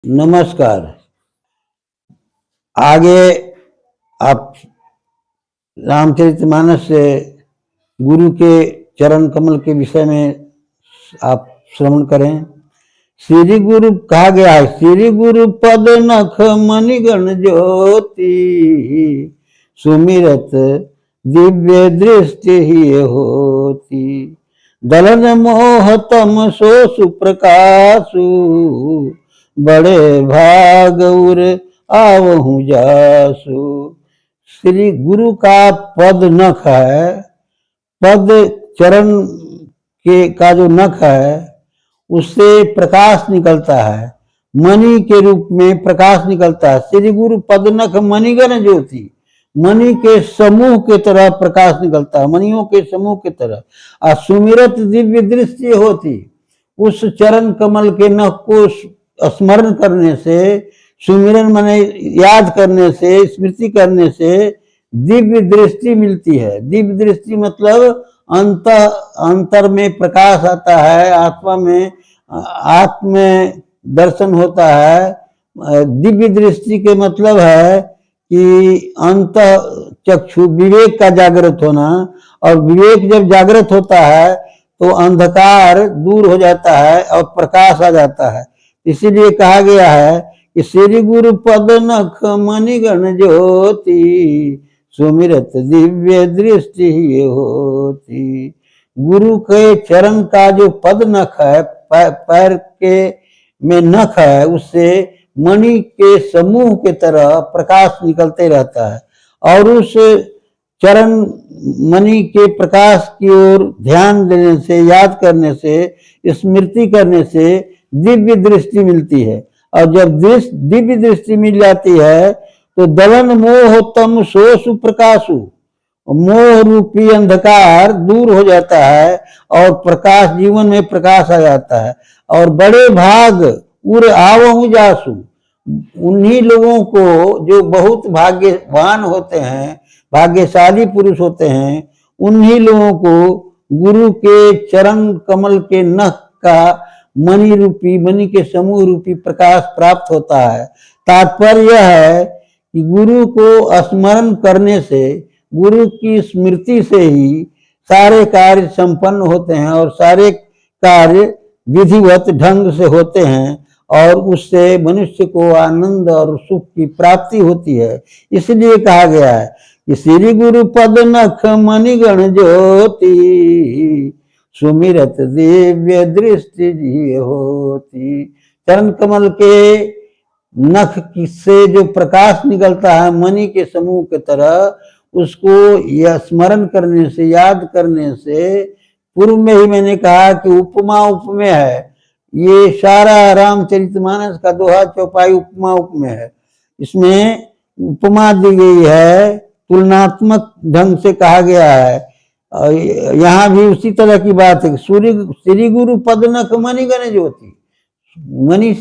नमस्कार। आगे आप रामचरितमानस से गुरु के चरण कमल के विषय में आप श्रवण करें। श्री गुरु कहा गया है, श्री गुरु पद नख मणिगण ज्योति, सुमिरत दिव्य दृष्टि ही होती, दलन मोह तम सो सुप्रकाशु, बड़े भाग उर आवहु जासु। श्री गुरु का पद नख है, पद चरण के का जो नख है उससे प्रकाश निकलता है, मणि के रूप में प्रकाश निकलता है। श्री गुरु पद नख मणिगण ज्योति, मणि के समूह के तरह प्रकाश निकलता है, मणियों के समूह की तरह। और सुमिरत दिव्य दृष्टि होती, उस चरण कमल के नख को स्मरण करने से, सुमिरन माने याद करने से, स्मृति करने से दिव्य दृष्टि मिलती है। दिव्य दृष्टि मतलब अंतर में प्रकाश आता है, आत्मा में आत्म दर्शन होता है। दिव्य दृष्टि के मतलब है कि अंत चक्षु विवेक का जागृत होना, और विवेक जब जागृत होता है तो अंधकार दूर हो जाता है और प्रकाश आ जाता है। इसीलिए कहा गया है कि श्री गुरु पद नख मणिगण ज्योति, सुमिरत दिव्य दृष्टि होती। गुरु के चरण का जो पद नख है, पैर के में नख है, उससे मणि के समूह के तरह प्रकाश निकलते रहता है। और उस चरण मणि के प्रकाश की ओर ध्यान देने से, याद करने से, स्मृति करने से दिव्य दृष्टि मिलती है। और जब दिव्य दृष्टि मिल जाती है तो दलन मोह तम सो सुप्रकाशु, मोह रूपी अंधकार दूर हो जाता है और प्रकाश, जीवन में प्रकाश आ जाता है। और बड़े भाग उर आवहु जासु, उन्हीं लोगों को जो बहुत भाग्यवान होते हैं, भाग्यशाली पुरुष होते हैं, उन्हीं लोगों को गुरु के चरण कमल के नख का मणि रूपी, मणि के समूह रूपी प्रकाश प्राप्त होता है। तात्पर्य यह है कि गुरु को स्मरण करने से, गुरु की स्मृति से ही सारे कार्य संपन्न होते हैं और सारे कार्य विधिवत ढंग से होते हैं, और उससे मनुष्य को आनंद और सुख की प्राप्ति होती है। इसलिए कहा गया है कि श्री गुरु पद नख मणिगण ज्योति, सुमिरत दिव्य दृष्टि होती। चरण कमल के नख से जो प्रकाश निकलता है मणि के समूह की तरह, उसको यह स्मरण करने से, याद करने से, पूर्व में ही मैंने कहा कि उपमा उपमेय है। ये सारा रामचरितमानस का दोहा चौपाई उपमा उपमेय है। इसमें उपमा दी गई है, तुलनात्मक ढंग से कहा गया है। यहाँ भी उसी तरह की बात है। श्री गुरु पद नख मणिगण ज्योति, मणि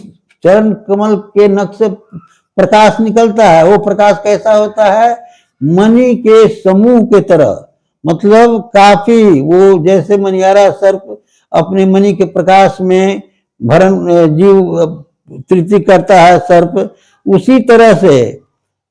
चरण कमल के नख से प्रकाश निकलता है। वो प्रकाश कैसा होता है? मणि के समूह के तरह, मतलब काफी, वो जैसे मणियारा सर्प अपने मणि के प्रकाश में भरण जीव तृप्ति करता है सर्प, उसी तरह से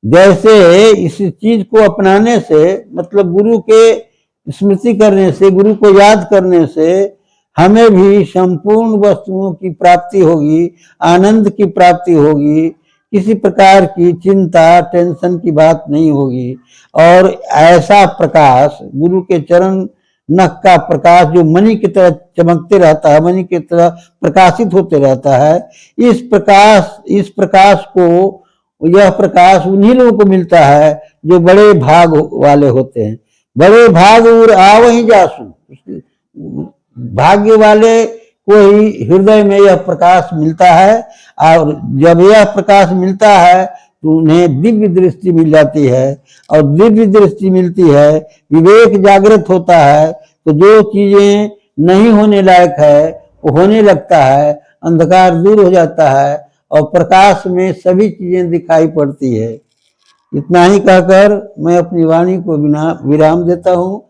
जैसे इस चीज को अपनाने से, मतलब गुरु के स्मृति करने से, गुरु को याद करने से हमें भी संपूर्ण वस्तुओं की प्राप्ति होगी, आनंद की प्राप्ति होगी, किसी प्रकार की चिंता, टेंशन की बात नहीं होगी। और ऐसा प्रकाश, गुरु के चरण नख का प्रकाश जो मणि की तरह चमकते रहता है, मणि की तरह प्रकाशित होते रहता है, इस प्रकाश को, यह प्रकाश उन्हीं लोगों को मिलता है जो बड़े भाग वाले होते हैं। बड़े भाग उर आवहि जासु, भाग्य वाले को ही हृदय में यह प्रकाश मिलता है। और जब यह प्रकाश मिलता है तो उन्हें दिव्य दृष्टि मिल जाती है, और दिव्य दृष्टि मिलती है, विवेक जागृत होता है, तो जो चीजें नहीं होने लायक है वो होने लगता है, अंधकार दूर हो जाता है और प्रकाश में सभी चीजें दिखाई पड़ती है। इतना ही कहकर मैं अपनी वाणी को विराम देता हूँ।